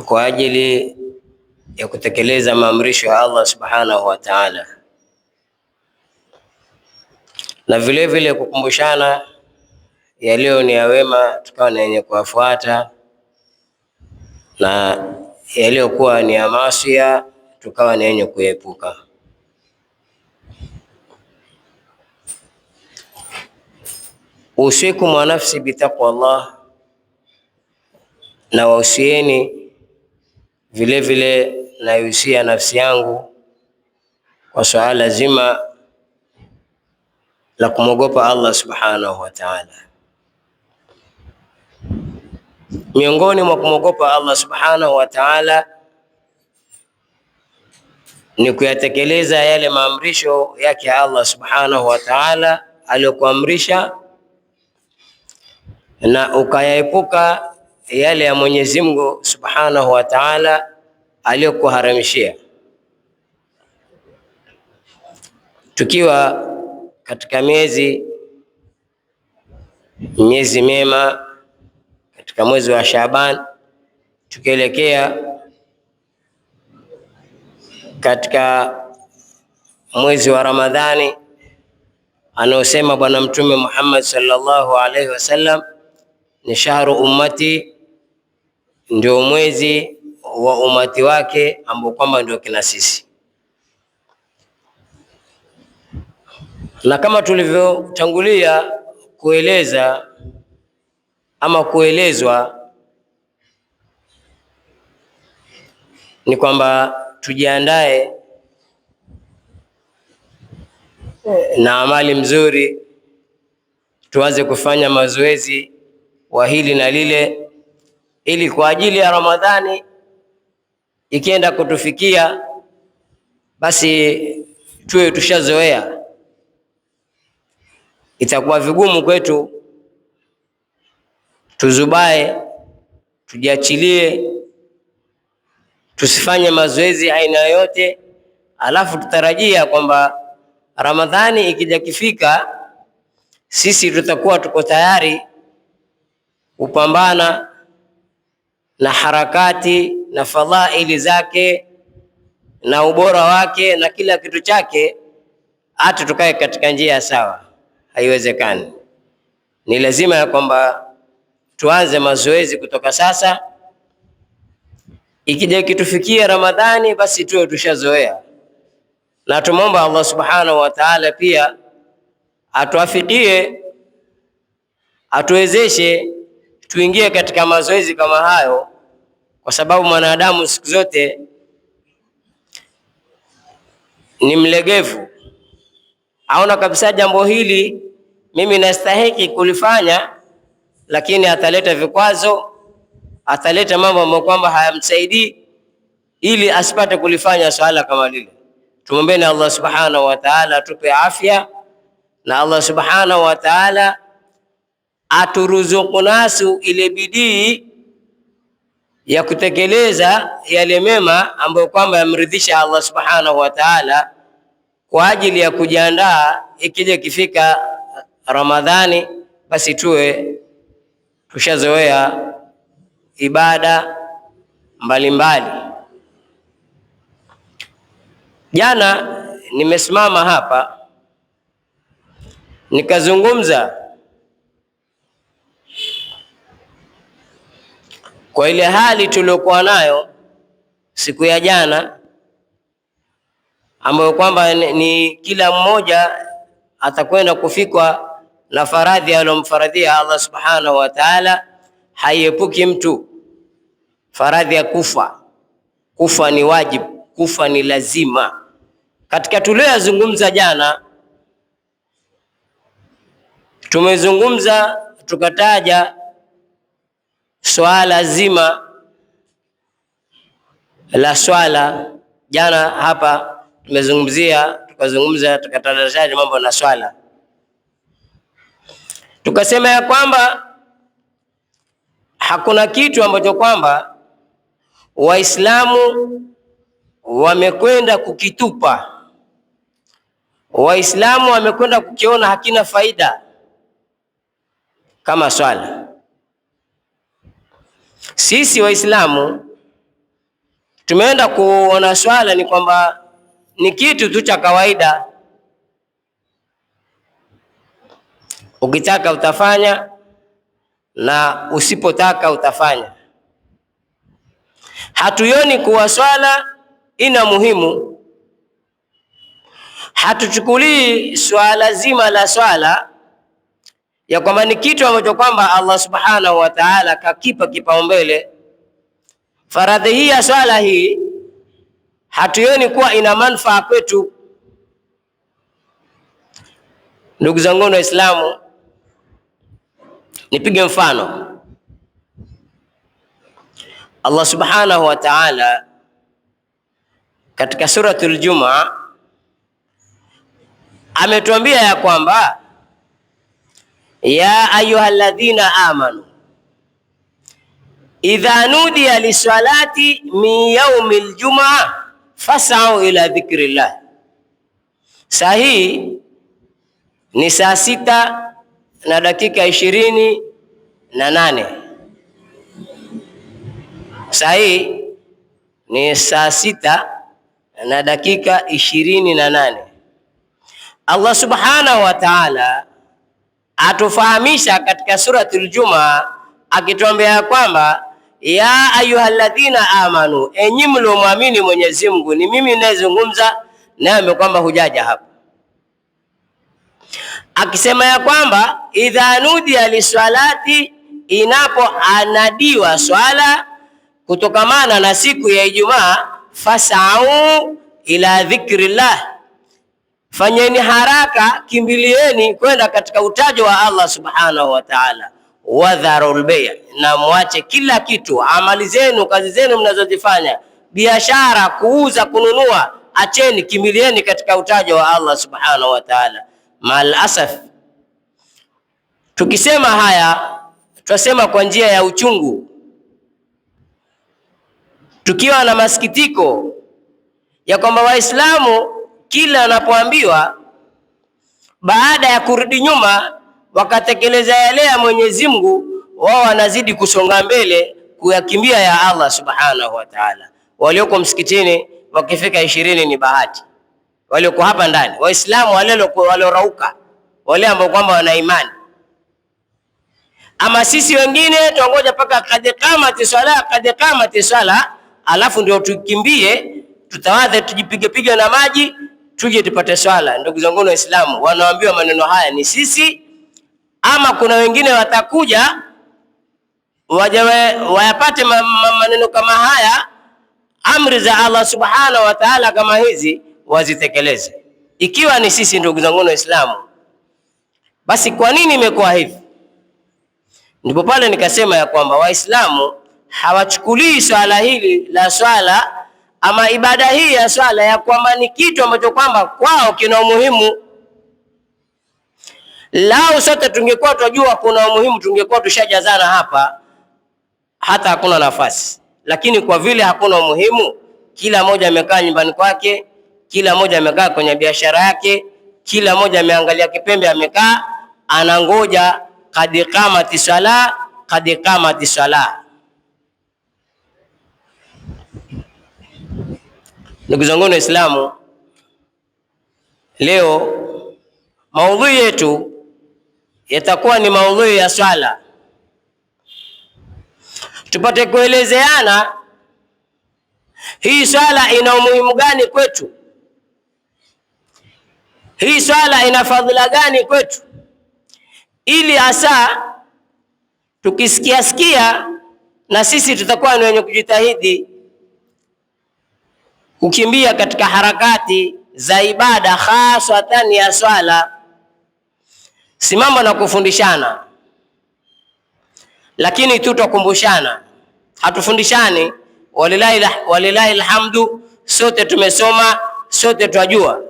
kwa ajili ya kutekeleza maamrisho ya Allah subhanahu wa ta'ala, na vile vile kukumbushana yaliyo ni ya wema tukawa na yenye kuwafuata, na yaliyokuwa ni ya maasiya tukawa ni yenye kuepuka. Usikum wa nafsi bitaqwa Allah, na wausieni vile vile naihusia nafsi yangu kwa swala zima la kumwogopa Allah subhanahu wa ta'ala. Miongoni mwa kumwogopa Allah subhanahu wa ta'ala ni kuyatekeleza yale maamrisho yake Allah subhanahu wa ta'ala aliyokuamrisha, na ukayaepuka yale ya Mwenyezi Mungu subhanahu wa ta'ala aliyokuharamishia. Tukiwa katika miezi mema, katika mwezi wa Shaaban, tukielekea katika mwezi wa Ramadhani anaosema Bwana Mtume Muhammad sallallahu alaihi wasallam, ni shahru ummati, ndio mwezi wa umati wake ambao kwamba ndio kina sisi. Na kama tulivyotangulia kueleza ama kuelezwa, ni kwamba tujiandae na amali mzuri, tuanze kufanya mazoezi wa hili na lile, ili kwa ajili ya Ramadhani ikienda kutufikia, basi tuwe tushazoea. Itakuwa vigumu kwetu tuzubae, tujiachilie, tusifanye mazoezi aina yote, alafu tutarajia kwamba Ramadhani ikija kifika sisi tutakuwa tuko tayari kupambana na harakati na fadhaili zake na ubora wake na kila kitu chake, hata tukae katika njia sawa. Haiwezekani. Ni lazima ya kwamba tuanze mazoezi kutoka sasa, ikija ikitufikia Ramadhani basi tuwe tushazoea. Na tumomba Allah subhanahu wa ta'ala pia atuafikie, atuwezeshe tuingie katika mazoezi kama hayo, kwa sababu mwanadamu siku zote ni mlegevu. Aona kabisa jambo hili mimi nastahiki kulifanya, lakini ataleta vikwazo, ataleta mambo ambayo kwamba hayamsaidii ili asipate kulifanya swala kama lile. Tumwombeni Allah subhanahu wa ta'ala atupe afya, na Allah subhanahu wa ta'ala aturuzuku nasu ile bidii ya kutekeleza yale mema ambayo kwamba yamridhisha Allah subhanahu wa ta'ala, kwa ajili ya kujiandaa ikija kifika Ramadhani basi tuwe tushazoea ibada mbalimbali. Jana nimesimama hapa nikazungumza kwa ile hali tuliokuwa nayo siku ya jana, ambayo kwamba ni kila mmoja atakwenda kufikwa na faradhi aliyomfaradhia Allah subhanahu wa ta'ala. Haiepuki mtu faradhi ya kufa. Kufa ni wajibu, kufa ni lazima. Katika tuliyozungumza jana, tumezungumza tukataja swala zima la swala. Jana hapa tukazungumza tukatadarisha mambo na swala, tukasema ya kwamba hakuna kitu ambacho kwamba Waislamu wamekwenda kukitupa, Waislamu wamekwenda kukiona hakina faida kama swala. Sisi Waislamu tumeenda kuona swala ni kwamba ni kitu tu cha kawaida, ukitaka utafanya na usipotaka utafanya. Hatuioni kuwa swala ina muhimu, hatuchukulii swala zima la swala ya kwamba ni kitu ambacho kwamba Allah subhanahu wa ta'ala kakipa kipaumbele. Faradhi hii ya swala hii hatuioni kuwa ina manufaa kwetu. Ndugu zangu Waislamu, nipige mfano. Allah subhanahu wa ta'ala katika suratul Jumaa ametuambia ya kwamba ya ayyuhalladhina amanu idha nudiya lisalati min yaumil jumaa fas'au ila dhikrillah. Sahihi ni saa 6 na dakika 28. Sahihi ni saa 6 na dakika 28. Allah subhanahu wa ta'ala atufahamisha katika suratul Jumaa akituambia kwamba ya ayyuhalladhina amanu, enyi mlioamini Mwenyezi Mungu. Ni mimi ninayezungumza naye, kwamba hujaja hapa. Akisema ya kwamba idha nudiya liswalati, inapo anadiwa swala kutokamana na siku ya Ijumaa, fas'au ila dhikrillah, fanyeni haraka, kimbilieni kwenda katika utajo wa Allah subhanahu wa ta'ala. Wadharul bay', na muache kila kitu, amali zenu, kazi zenu mnazozifanya, biashara, kuuza, kununua, acheni, kimbilieni katika utajo wa Allah subhanahu wa ta'ala. Mal asaf, tukisema haya twasema kwa njia ya uchungu, tukiwa na masikitiko ya kwamba Waislamu kila anapoambiwa baada ya kurudi nyuma wakatekeleza yale ya Mwenyezi Mungu, wao wanazidi kusonga mbele kuyakimbia ya Allah subhanahu wa ta'ala. Walioko msikitini wakifika 20 ni bahati, walioko hapa ndani Waislamu waliorauka, wale ambao kwamba wana imani. Ama sisi wengine tuangoja paka kad qamati swala, alafu ndio tukimbie, tutawadhe, tujipige na maji, tuje tupate swala. Ndugu zangu Waislamu, wanaambiwa maneno haya ni sisi, ama kuna wengine watakuja waje wayapate maneno kama haya, amri za Allah subhanahu wa ta'ala kama hizi wazitekeleze. Ikiwa ni sisi, ndugu zangu Waislamu, basi kwa nini imekuwa hivi? Ndipo pale nikasema ya kwamba Waislamu hawachukulii swala hili la swala ama ibada hii ya swala ya kwamba ni kitu ambacho kwamba kwao kina umuhimu. Lao sote tungekuwa tunajua kuna umuhimu, tungekuwa tushajazana hapa, hata hakuna nafasi. Lakini kwa vile hakuna umuhimu, kila mmoja amekaa nyumbani kwake, kila mmoja amekaa kwenye biashara yake, kila mmoja ameangalia kipembe, amekaa anangoja kad qamati sala. Ndugu zangu Waislamu, leo maudhui yetu yatakuwa ni maudhui ya swala, tupate kuelezeana hii swala ina umuhimu gani kwetu, hii swala ina fadhila gani kwetu, ili hasa tukisikia na sisi tutakuwa ni wenye kujitahidi kukimbia katika harakati za ibada, haswatan ya swala. Simama na kufundishana, lakini tutakumbushana, hatufundishani. Walilahi alhamdu, sote tumesoma, sote twajua.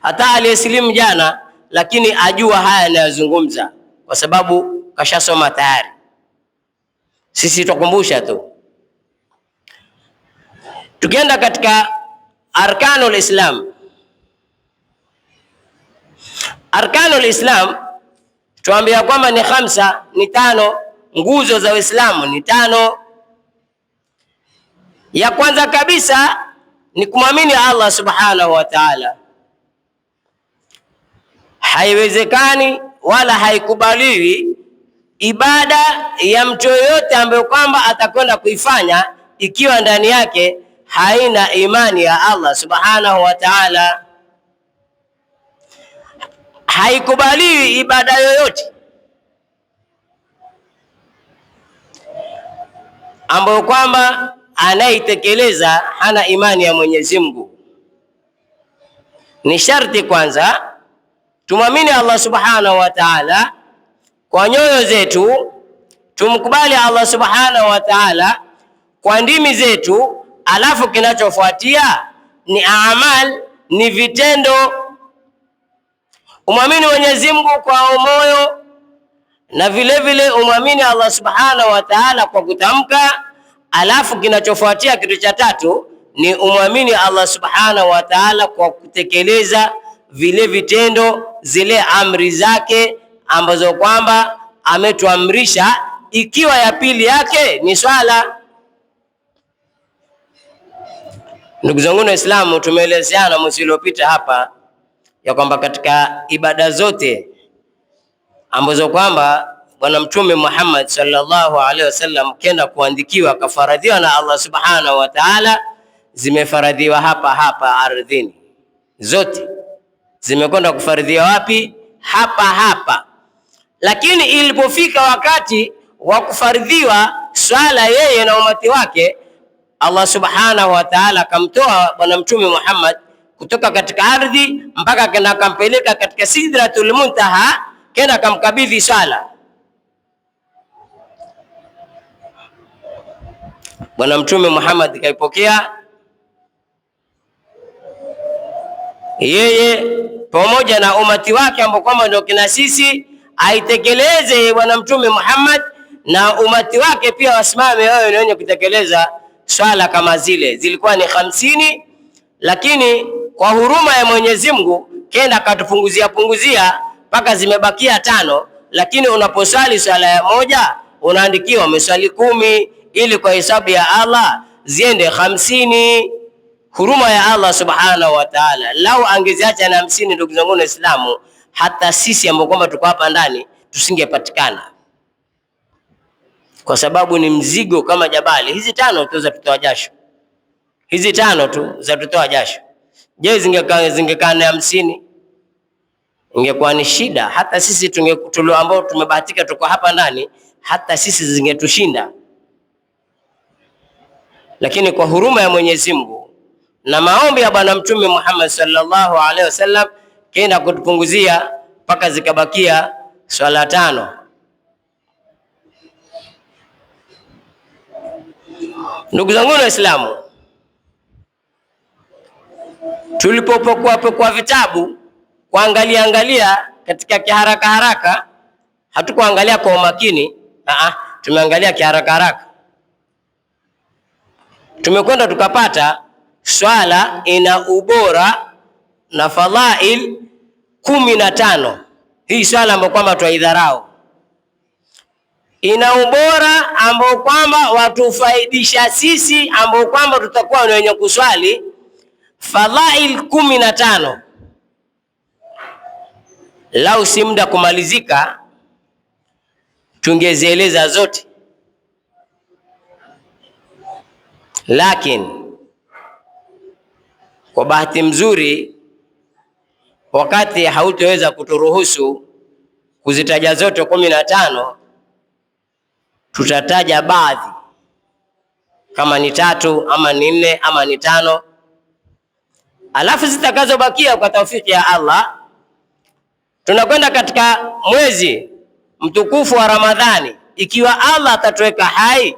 Hata aliyesilimu jana, lakini ajua haya anayozungumza kwa sababu kashasoma tayari. Sisi tukumbusha tu. Tukienda katika arkanul Islam, arkanul Islam tuambia kwamba ni 5, ni 5. Nguzo za Uislamu ni 5. Ya kwanza kabisa ni kumwamini Allah subhanahu wa ta'ala. Haiwezekani wala haikubaliwi ibada ya mtu yoyote ambaye kwamba atakwenda kuifanya ikiwa ndani yake haina imani ya Allah subhanahu wa ta'ala. Haikubaliwi ibada yoyote ambayo kwamba anaitekeleza hana imani ya Mwenyezi Mungu. Ni sharti kwanza tumwamini Allah subhanahu wa ta'ala kwa nyoyo zetu, tumkubali Allah subhanahu wa ta'ala kwa ndimi zetu, alafu kinachofuatia ni amal, ni vitendo. Umwamini Mwenyezi Mungu kwa moyo na vile vile umwamini Allah subhanahu wa ta'ala kwa kutamka, alafu kinachofuatia kitu cha tatu ni umwamini Allah subhanahu wa ta'ala kwa kutekeleza vile vitendo, zile amri zake ambazo kwamba ametuamrisha, ikiwa ya pili yake ni swala. Ndugu zangu Waislamu, tumeelezeana mwezi uliopita hapa ya kwamba katika ibada zote ambazo kwamba Bwana Mtume Muhammad sallallahu alaihi wasallam kenda kuandikiwa kafaradhiwa na Allah subhanahu wa ta'ala, zimefaradhiwa hapa hapa ardhini. Zote zimekwenda kufaradhiwa wapi? Hapa hapa. Lakini ilipofika wakati wa kufaradhiwa swala yeye na umati wake, Allah subhanahu wa ta'ala akamtoa Bwana Mtume Muhammad kutoka katika ardhi mpaka kenda akampeleka katika Sidratul Muntaha, kenda akamkabidhi swala. Bwana Mtume Muhammad kaipokea yeye pamoja na umati wake ambao kwamba ndio kina sisi, aitekeleze Bwana Mtume Muhammad na umati wake pia wasimame wao ni wenye kutekeleza swala kama zile. Zilikuwa ni 50, lakini kwa huruma ya Mwenyezi Mungu kenda akatupunguzia mpaka zimebakia 5. Lakini unaposwali swala ya moja unaandikiwa umeswali 10, ili kwa hesabu ya Allah ziende 50. Huruma ya Allah subhanahu wa ta'ala. Lau angeziacha na 50, ndugu zangu Waislamu, hata sisi ambao kwamba tuko hapa ndani tusingepatikana, kwa sababu ni mzigo kama jabali. Hizi 5 tu za tutoa jasho, hizi 5 tu za tutoa jasho. Je, zingekaa na 50 ingekuwa ni shida. Hata sisi tulio ambao tumebahatika tuko hapa ndani, hata sisi zingetushinda. Lakini kwa huruma ya Mwenyezi Mungu na maombi ya Bwana Mtume Muhammad sallallahu alaihi wasallam kenda kutupunguzia mpaka zikabakia swala 5. Ndugu zangu Waislamu, tulipopokuwa vitabu kuangalia katika kiharaka haraka, hatukuangalia kwa umakini, tumeangalia kiharaka haraka. Tumekwenda tukapata swala ina ubora na fadhail 15. Hii swala ambayo kwamba tuidharau ina ubora ambao kwamba watufaidisha sisi ambao kwamba tutakuwa ni wenye kuswali, fadhail 15. Lau si muda kumalizika tungezieleza zote, lakini kwa bahati mzuri wakati hautoweza kuturuhusu kuzitaja zote 15, tutataja baadhi, kama ni 3 ama ni 4 ama ni 5, alafu zitakazobakia kwa taufiki ya Allah tunakwenda katika mwezi mtukufu wa Ramadhani. Ikiwa Allah atatuweka hai,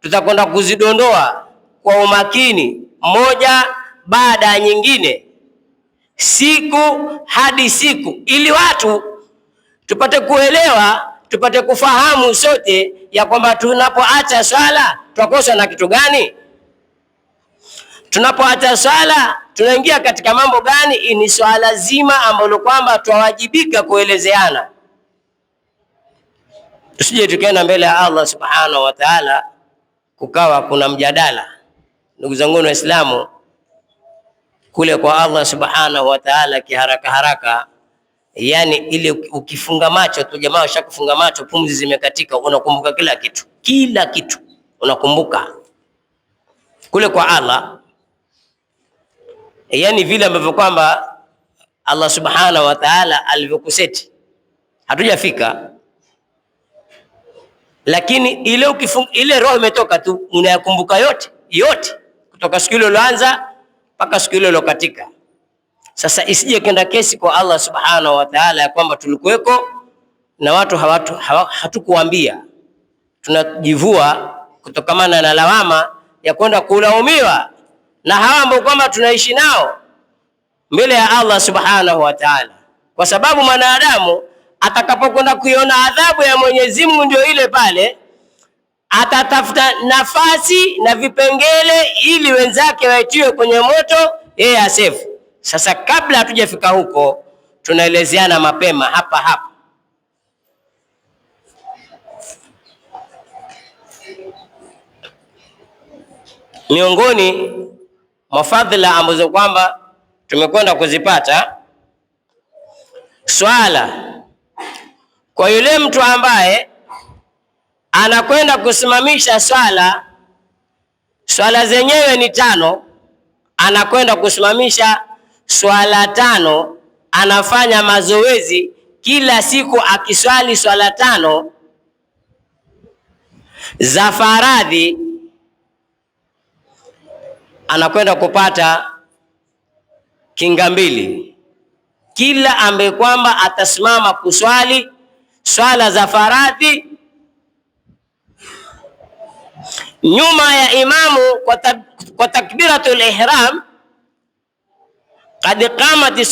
tutakwenda kuzidondoa kwa umakini moja baada ya nyingine, siku hadi siku, ili watu tupate kuelewa, tupate kufahamu sote ya kwamba tunapoacha swala twakosa na kitu gani, tunapoacha swala tunaingia katika mambo gani. Ni swala zima ambalo kwamba twawajibika kuelezeana, tusije tukaenda mbele ya Allah subhanahu wa ta'ala kukawa kuna mjadala Ndugu zangu Waislamu, kule kwa Allah subhanahu wa ta'ala kiharaka haraka, yani ile ukifunga macho tu, jamaa ushakufunga macho, pumzi zimekatika, unakumbuka kila kitu unakumbuka kule kwa Allah. Yani vile ambavyo kwamba Allah subhanahu wa ta'ala alivyokuseti, hatujafika, lakini ile roho imetoka tu, unayakumbuka yote kutoka siku ile uloanza mpaka siku ile ulokatika. Sasa isije kenda kesi kwa Allah subhanahu wa ta'ala ya kwamba tulikuweko na watu hatukuambia. Tunajivua kutokamana na lawama ya kwenda kulaumiwa na hawa ambao kwamba tunaishi nao mbele ya Allah subhanahu wa ta'ala, kwa sababu mwanadamu atakapokwenda kuiona adhabu ya Mwenyezi Mungu ndio ile pale atatafuta nafasi na vipengele ili wenzake waitiwe kwenye moto, yeye asefu. Sasa kabla hatujafika huko, tunaelezeana mapema hapa. Miongoni mwa fadhila ambazo kwamba tumekwenda kuzipata, swala kwa yule mtu ambaye anakwenda kusimamisha swala zenyewe ni 5, anakwenda kusimamisha swala 5, anafanya mazoezi kila siku akiswali swala 5 za faradhi, anakwenda kupata kinga 2. Kila ambaye kwamba atasimama kuswali swala za faradhi nyuma ya imamu kwa takbiratul ihram, qad qamati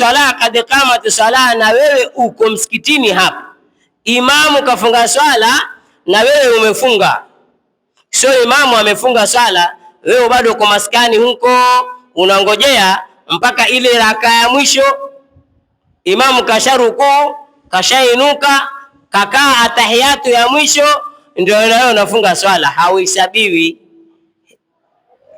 sala, na wewe uko msikitini hapa, imamu kafunga swala na wewe umefunga. Sio imamu amefunga swala, wewe bado uko maskani huko unangojea mpaka ile raka ya mwisho, imamu kasharuku, kashainuka, kakaa atahiyatu ya mwisho, ndio wewe unafunga swala. Hauhesabiwi.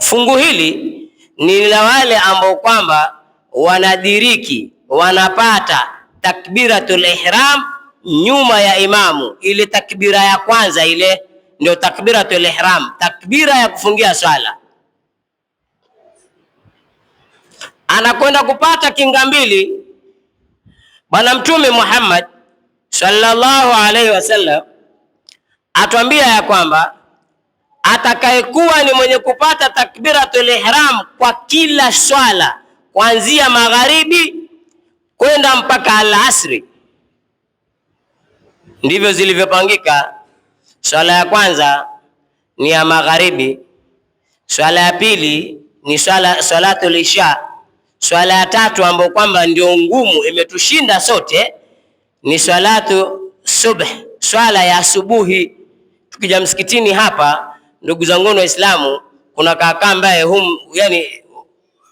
Fungu hili ni la wale ambao kwamba wanadiriki, wanapata takbiratul ihram nyuma ya imamu. Ile takbira ya kwanza ile ndio takbiratul ihram, takbira ya kufungia swala. Anakwenda kupata kinga 2. Bwana Mtume Muhammad sallallahu alaihi wasallam atuambia ya kwamba atakayekuwa ni mwenye kupata takbiratul ihram kwa kila swala kuanzia magharibi kwenda mpaka al-asri, ndivyo zilivyopangika. Swala ya kwanza ni ya magharibi, swala ya pili ni salatul isha, swala ya tatu ambayo kwamba ndio ngumu imetushinda sote ni salatu subh, swala ya asubuhi. Tukija msikitini hapa, ndugu zangu Waislamu, kuna kaka ambaye yani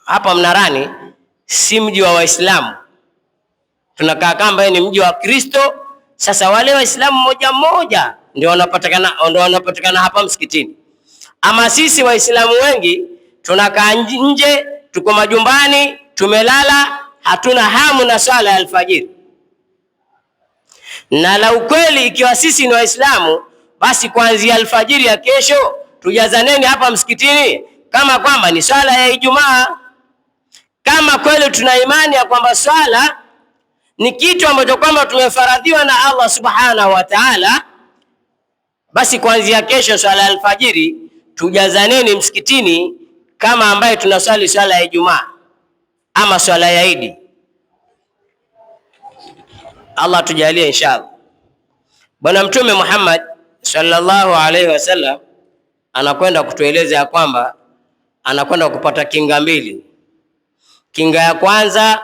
hapa Mnarani si mji wa Waislamu, tuna kaka ambaye ni mji wa Kristo. Sasa wale Waislamu moja ndio wanapatikana hapa msikitini. Ama sisi Waislamu wengi tunakaa nje, tuko majumbani, tumelala, hatuna hamu na swala ya alfajiri. Na la ukweli, ikiwa sisi ni Waislamu, basi kuanzia alfajiri ya kesho tujazaneni hapa msikitini kama kwamba ni swala ya Ijumaa. Kama kweli tuna imani ya kwamba swala ni kitu ambacho kwamba tumefaradhiwa na Allah subhanahu wa ta'ala, basi kuanzia kesho swala ya alfajiri tujazaneni msikitini kama ambaye tunaswali swala ya Ijumaa ama swala ya Idi. Allah tujalie inshallah. Bwana Mtume Muhammad sallallahu alaihi wasallam anakwenda kutueleza ya kwamba anakwenda kupata kinga 2. Kinga ya kwanza,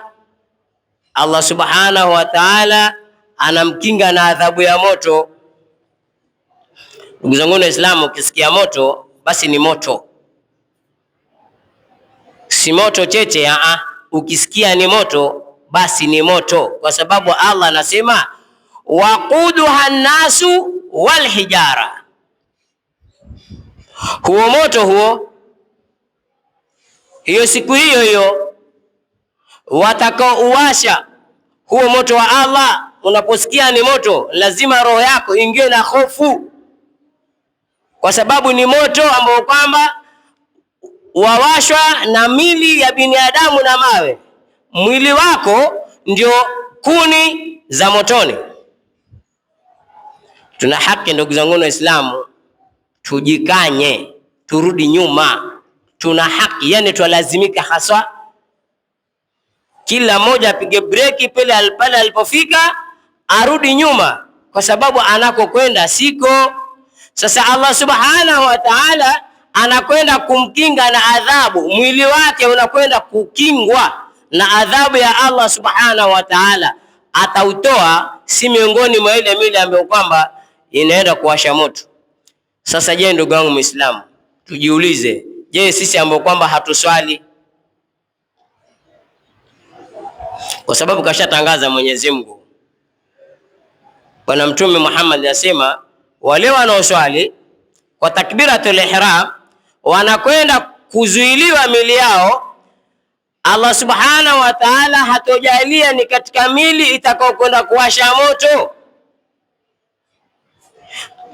Allah subhanahu wa ta'ala anamkinga na adhabu ya moto. Ndugu zangu Waislamu, ukisikia moto basi ni moto, si moto cheche. Ukisikia ni moto basi ni moto, kwa sababu Allah anasema waquduha nasu wal hijara. Huo moto huo hiyo siku hiyo watakaouwasha huo moto wa Allah, unaposikia ni moto, lazima roho yako ingie na hofu, kwa sababu ni moto ambao kwamba wawashwa na mili ya binadamu na mawe. Mwili wako ndio kuni za motoni. Tuna haki ndugu zangu Waislamu, tujikanye, turudi nyuma. Tuna haki, yani twalazimika haswa kila mmoja apige breki pale alipofika, arudi nyuma, kwa sababu anakokwenda siko. Sasa Allah subhanahu wa ta'ala anakwenda kumkinga na adhabu, mwili wake unakwenda kukingwa na adhabu ya Allah subhanahu wa ta'ala. Atautoa si miongoni mwa ile mili ambayo kwamba inaenda kuwasha moto. Sasa je, ndugu wangu Muislamu, tujiulize, je, sisi ambao kwamba hatuswali, kwa sababu kashatangaza Mwenyezi Mungu, Bwana Mtume Muhammad asema wale wanaoswali kwa takbiratul ihram wanakwenda kuzuiliwa mili yao. Allah subhanahu wa ta'ala hatojalia ni katika mili itakao kwenda kuwasha moto,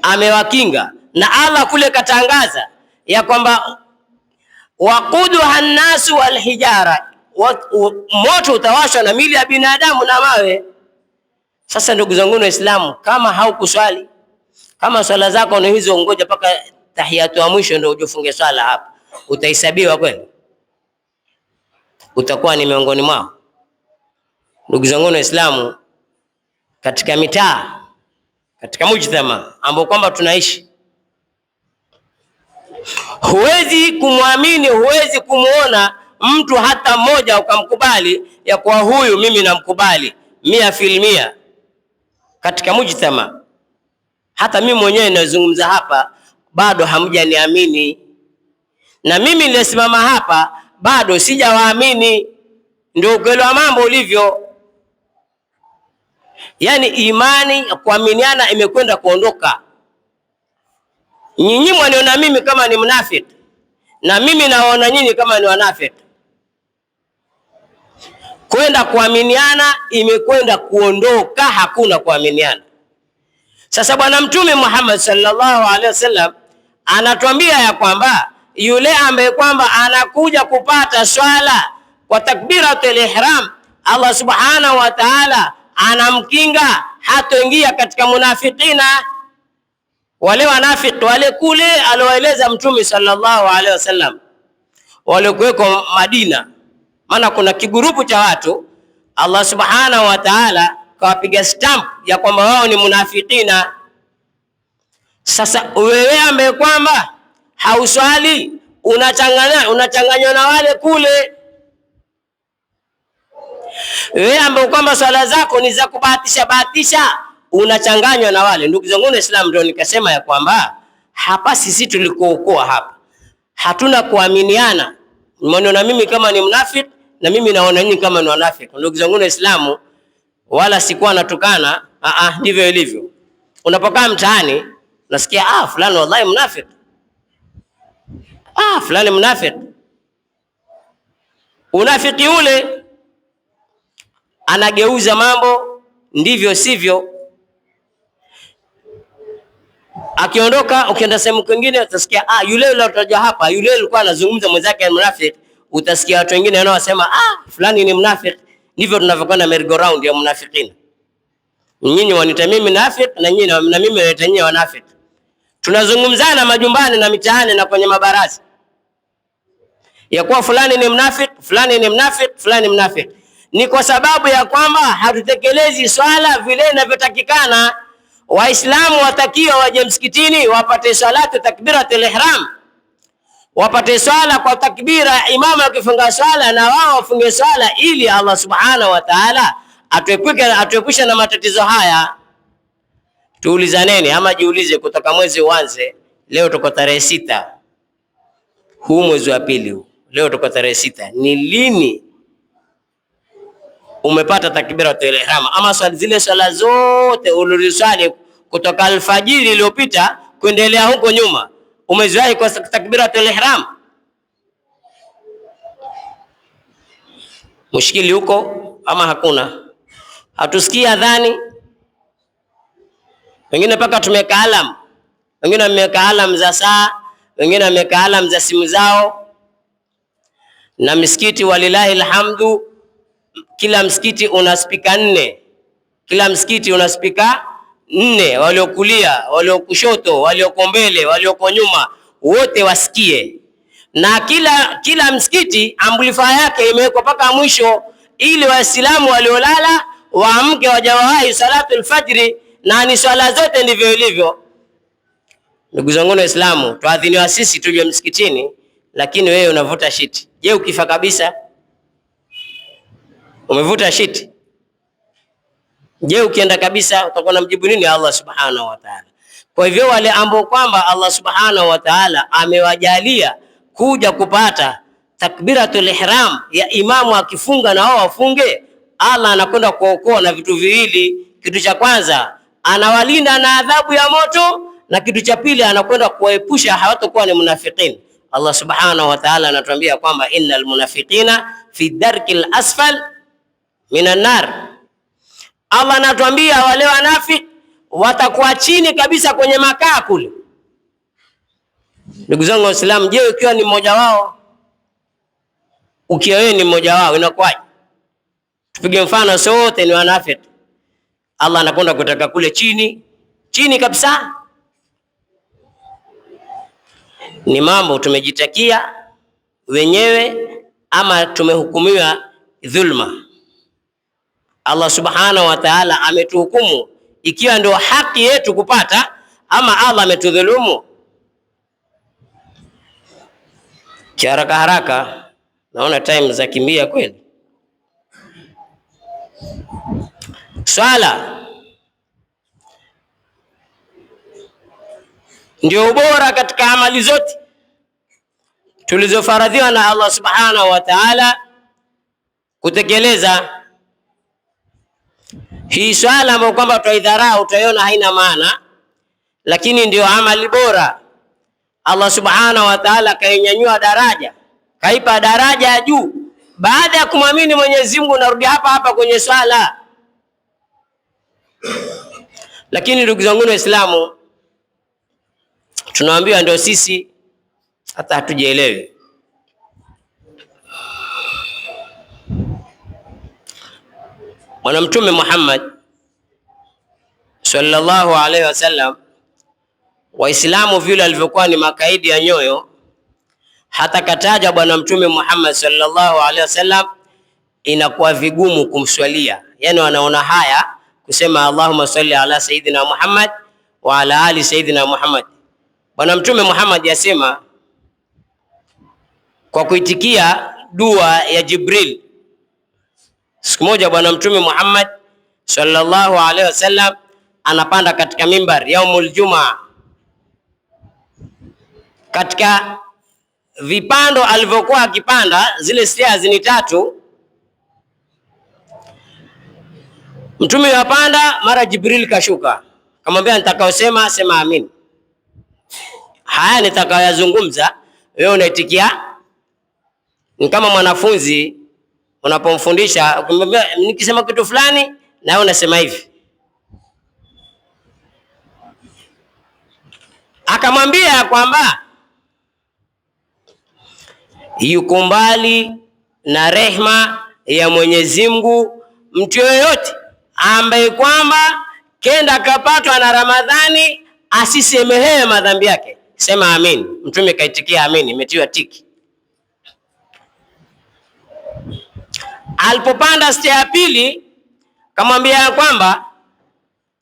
amewakinga. Na Allah kule katangaza ya kwamba waquduha an-nasu wal hijara, moto utawashwa na mili ya binadamu na mawe. Sasa ndugu zangu Waislamu, kama haukuswali, kama swala zako ni hizo, ngoja paka tahiyatu ya mwisho ndio ujifunge swala hapa, utahesabiwa kweli? Utakuwa ni miongoni mwao? Ndugu zangu Waislamu, katika mitaa, katika mujtama ambao kwamba tunaishi, huwezi kumwamini, huwezi kumuona mtu hata mmoja ukamkubali ya kwa huyu mimi namkubali 100% katika mujtama. Hata mimi mwenyewe nazungumza hapa, bado hamjaniamini, na mimi nilisimama hapa bado sijawaamini. Ndio ukweli wa mambo ulivyo. Yani imani, kuaminiana imekwenda kuondoka. Nyinyi mwaniona mimi kama ni mnafiki, na mimi naona nyinyi kama ni wanafiki. Kwenda kuaminiana imekwenda kuondoka, hakuna kuaminiana. Sasa Bwana Mtume Muhammad sallallahu alaihi wasallam anatuambia ya kwamba yule ambaye kwamba anakuja kupata swala kwa takbiratul ihram, Allah subhanahu wa ta'ala anamkinga, hatoingia katika munafikina. Wale wanafiki wale kule alioeleza Mtume sallallahu alaihi wasallam, wale kuweko Madina, maana kuna kigurupu cha watu Allah subhanahu wa ta'ala kawapiga stamp ya kwamba wao ni munafikina. Sasa wewe ambaye kwamba hauswali, unachanganywa na wale kule. Wewe ambaye kwamba swala zako ni za kubahatisha, unachanganywa na wale. Ndugu zangu Waislamu, ndio nikasema ya kwamba hapa sisi tulikookoa hapa hatuna kuaminiana. Mnaona mimi kama ni mnafiki na mimi naona nyinyi kama ni wanafiki. Ndugu zangu Waislamu, wala sikuwa natukana, ndivyo ilivyo. Unapokaa mtaani nasikia fulani wallahi mnafiki, fulani mnafiki. Unafiki ule anageuza mambo ndivyo sivyo. Akiondoka, ukienda sehemu nyingine utasikia yule ulotaja hapa, yule alikuwa anazungumza mwenzake ni mnafiki. Utasikia watu wengine wanaosema fulani ni mnafiki. Ndivyo tunavyokwenda merry go round ya mnafikina. Nyinyi wanita mimi mnafiki na nyinyi na mimi naita nyinyi wanafiki. Tunazungumzana majumbani na mitaani na kwenye mabaraza ya kuwa fulani ni mnafiki, fulani ni mnafiki, fulani mnafiki. Ni kwa sababu ya kwamba hatutekelezi swala vile inavyotakikana. Waislamu watakiwa waje msikitini wapate salatu takbiratul ihram, wapate swala kwa takbira, imamu akifunga swala na wao wafunge swala, ili Allah subhanahu wa ta'ala atuepushe na matatizo haya. Tuulizaneni ama jiulize, kutoka mwezi uanze, leo tuko tarehe 6, huu mwezi wa pili huu, leo tuko tarehe 6, ni lini umepata takbiratul ihram? Ama zile swala zote ulizoswali kutoka alfajiri iliyopita kuendelea huko nyuma, umeziwahi kwa takbiratul ihram? Mushkili huko ama hakuna? Hatusikii adhani, wengine paka tumeka alam, wengine wameweka alam za saa, wengine wameweka alam za simu zao. Na misikiti walilahi alhamdu, kila msikiti una spika 4, kila msikiti una spika 4, waliokulia, waliokushoto, walioko mbele, walioko nyuma, wote wasikie. Na kila msikiti amplifier yake imewekwa paka mwisho, ili waislamu waliolala waamke wajawahi salatul fajri, na ni swala zote ndivyo ilivyo. Ndugu zangu Waislamu, tuadhiniwa sisi tuje msikitini, lakini wewe unavuta shiti. Je, ukifa kabisa umevuta shiti? Je, ukienda kabisa utakuwa unamjibu nini Allah subhanahu wa ta'ala? Kwa hivyo wale ambao kwamba Allah subhanahu wa ta'ala amewajalia kuja kupata takbiratul ihram ya imamu akifunga na wao wafunge, Allah anakwenda kuokoa na vitu viwili. Kitu cha kwanza, anawalinda na adhabu ya moto, na kitu cha pili, anakwenda kuwaepusha hawatakuwa ni munafiqin. Allah subhanahu wa ta'ala anatuambia kwamba innal munafiqina fi darkil asfal minan nar. Allah anatuambia wale wanafiki watakuwa chini kabisa kwenye makaa kule. Ndugu zangu Waislamu, je, ukiwa ni mmoja wao, ukiwa wewe ni mmoja wao inakuwaje? Tupige mfano sote ni wanafiki, Allah anakwenda kutaka kule chini kabisa. Ni mambo tumejitakia wenyewe ama tumehukumiwa dhulma? Allah subhanahu wa ta'ala ametuhukumu ikiwa ndio haki yetu kupata, ama Allah ametudhulumu? Haraka haraka, naona time za kimbia kweli. Swala ndio ubora katika amali zote tulizofaradhiwa na Allah subhanahu wa ta'ala kutekeleza. Hii swala ambayo kwamba tuidharau, utaiona haina maana, lakini ndio amali bora. Allah subhanahu wa ta'ala kainyanyua daraja, kaipa daraja ya juu. Baada ya kumwamini Mwenyezi Mungu, narudi hapa kwenye swala. Lakini ndugu zangu Waislamu, tunaambiwa ndio sisi hata hatujielewi. Bwana Mtume Muhammad sallallahu alaihi wasallam, Waislamu vile alivyokuwa ni makaidi ya nyoyo, hata kataja Bwana Mtume Muhammad sallallahu alaihi wasallam inakuwa vigumu kumswalia. Yani wanaona haya kusema Allahumma salli ala sayidina Muhammad wa ala ali sayidina Muhammad. Bwana Mtume Muhammad yasema kwa kuitikia dua ya Jibril. Siku moja Bwana Mtume Muhammad sallallahu alaihi wasallam anapanda katika mimbar yaumul Jumaa. Katika vipando alivyokuwa akipanda, zile stairs ni 3. Mtume yapanda, mara Jibril kashuka, akamwambia nitakayosema sema amin. Haya nitakayozungumza wewe unaitikia. Ni kama mwanafunzi unapomfundisha, ukimwambia nikisema kitu fulani na wewe unasema hivi. Akamwambia kwamba yuko mbali na rehma ya Mwenyezi Mungu mtu yoyote ambaye kwamba kenda kapatwa na Ramadhani asisemehewe madhambi yake. Sema amin. Mtume kaitikia amin, imetiwa tiki. Alipopanda stia ya pili, kamwambia kwamba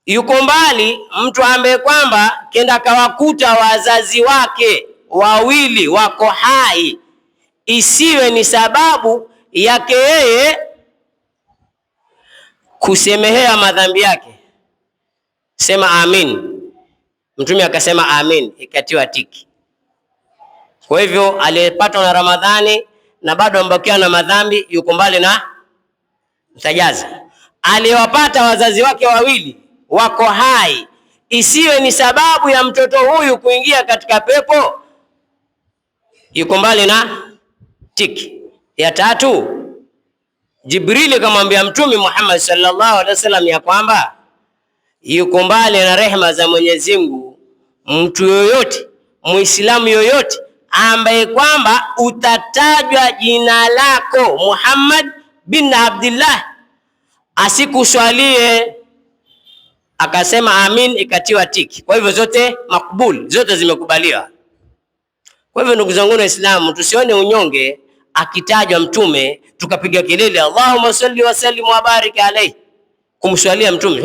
yuko mbali mtu ambaye kwamba kenda kawakuta wazazi wake wawili wako hai, isiwe ni sababu yake yeye kusemehea madhambi yake. Sema amin. Mtume akasema amin, ikatiwa tiki. Kwa hivyo aliyepatwa na Ramadhani na bado ambakia na madhambi yuko mbali na mtajaza. Aliyewapata wazazi wake wawili wako hai, isiwe ni sababu ya mtoto huyu kuingia katika pepo, yuko mbali na tiki. Ya 3, Jibril kamwambia Mtume Muhammad sallallahu alaihi wasallam ya kwamba yuko mbali na rehema za Mwenyezi Mungu mtu yoyote, Muislamu yoyote ambaye kwamba utatajwa jina lako Muhammad bin Abdullah asikuswalie. Akasema amin, ikatiwa tiki. Kwa hivyo zote makbul, zote zimekubaliwa. Kwa hivyo ndugu zangu Waislamu, tusione unyonge akitajwa mtume tukapiga kelele Allahumma salli wa sallim wa barik alayhi, kumswalia mtume.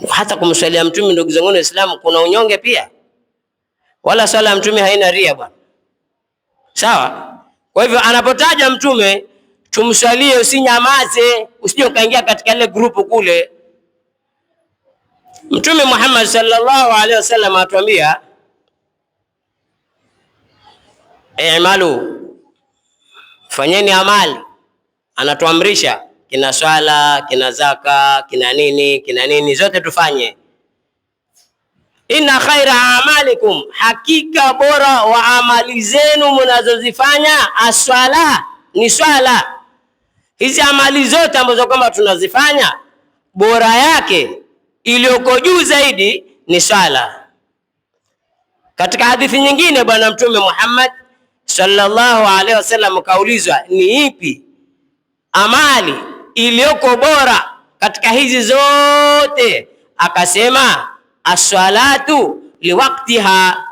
Hata kumswalia mtume ndugu zangu Waislamu kuna unyonge pia, wala swala ya mtume haina ria bwana, sawa? Kwa hivyo anapotaja mtume tumswalie, usinyamaze, usije ukaingia katika ile grupu kule. Mtume Muhammad sallallahu alaihi wasallam atuambia i'malu, fanyeni amali. Anatuamrisha kina swala, kina zaka, kina nini, zote tufanye. Inna khaira amalikum, hakika bora wa amali zenu mnazozifanya aswala, ni swala. Hizi amali zote ambazo kama tunazifanya bora yake iliyoko juu zaidi ni swala. Katika hadithi nyingine bwana Mtume Muhammad sallallahu alaihi wasallam kaulizwa ni ipi amali iliyoko bora katika hizi zote, akasema as-salatu liwaktiha,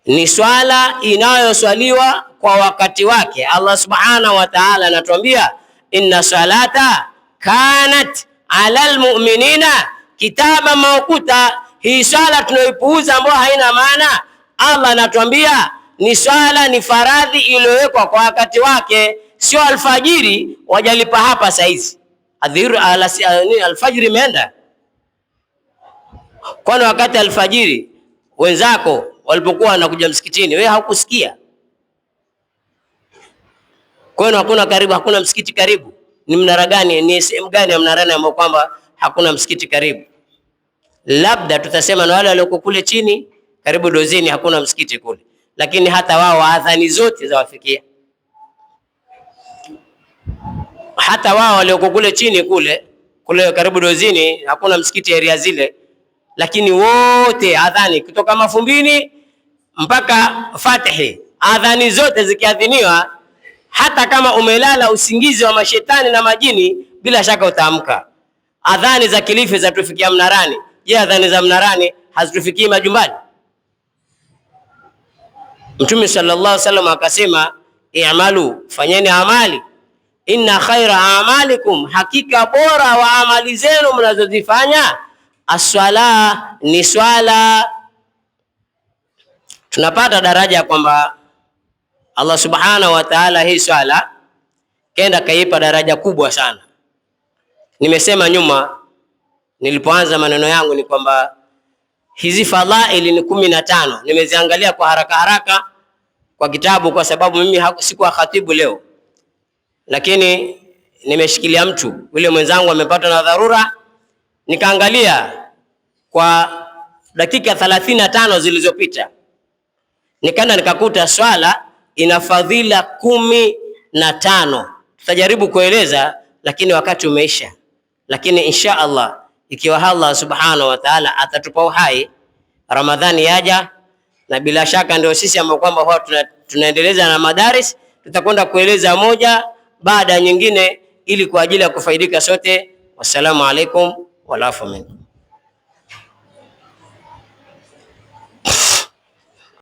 ni swala inayoswaliwa kwa wakati wake. Allah subhanahu wa ta'ala anatuambia inna salata kanat ala almu'minina kitaba mawquta. Hii swala tunayoipuuza ambayo haina maana, Allah anatuambia ni swala, ni faradhi iliyowekwa kwa wakati wake. Sio alfajiri wajalipa hapa saizi, alfajiri imeenda. Kwani wakati alfajiri wenzako walipokuwa wanakuja msikitini wewe haukusikia? Kwani hakuna karibu, hakuna msikiti karibu? Ni mnara gani, ni sehemu gani ya mnarani ambao kwamba hakuna msikiti karibu? Labda tutasema na wale walioko kule chini karibu dozini hakuna msikiti kule, lakini hata wao adhani zote zawafikia. Hata wao walioko kule chini kule karibu dozini hakuna msikiti area zile, lakini wote adhani kutoka Mafumbini mpaka Fatihi, adhani zote zikiadhiniwa, hata kama umelala usingizi wa mashetani na majini, bila shaka utaamka. Adhani za Kilifi zatufikia mnarani. Je, adhani za mnarani hazitufikii majumbani? Mtume sallallahu alaihi wasallam akasema i'malu, fanyeni amali, inna khaira amalikum, hakika bora wa amali zenu mnazozifanya as-swala, ni swala. Tunapata daraja kwamba Allah subhanahu wa ta'ala hii swala kenda kaipa daraja kubwa sana. Nimesema nyuma nilipoanza maneno yangu ni kwamba hizi fadhaili ni 15. Nimeziangalia kwa haraka haraka kwa kitabu, kwa sababu mimi sikuwa khatibu leo, lakini nimeshikilia mtu yule mwenzangu amepata na dharura, nikaangalia kwa dakika 35 zilizopita, nikaenda nikakuta swala ina fadhila 15. Tutajaribu kueleza lakini wakati umeisha, lakini insha Allah ikiwa Allah subhanahu wa ta'ala atatupa uhai, Ramadhani yaja, na bila shaka ndio sisi ambao kwamba huwa tunaendeleza na madaris, tutakwenda kueleza moja baada ya nyingine ili kwa ajili ya kufaidika sote. Wassalamu alaikum wal afu minkum.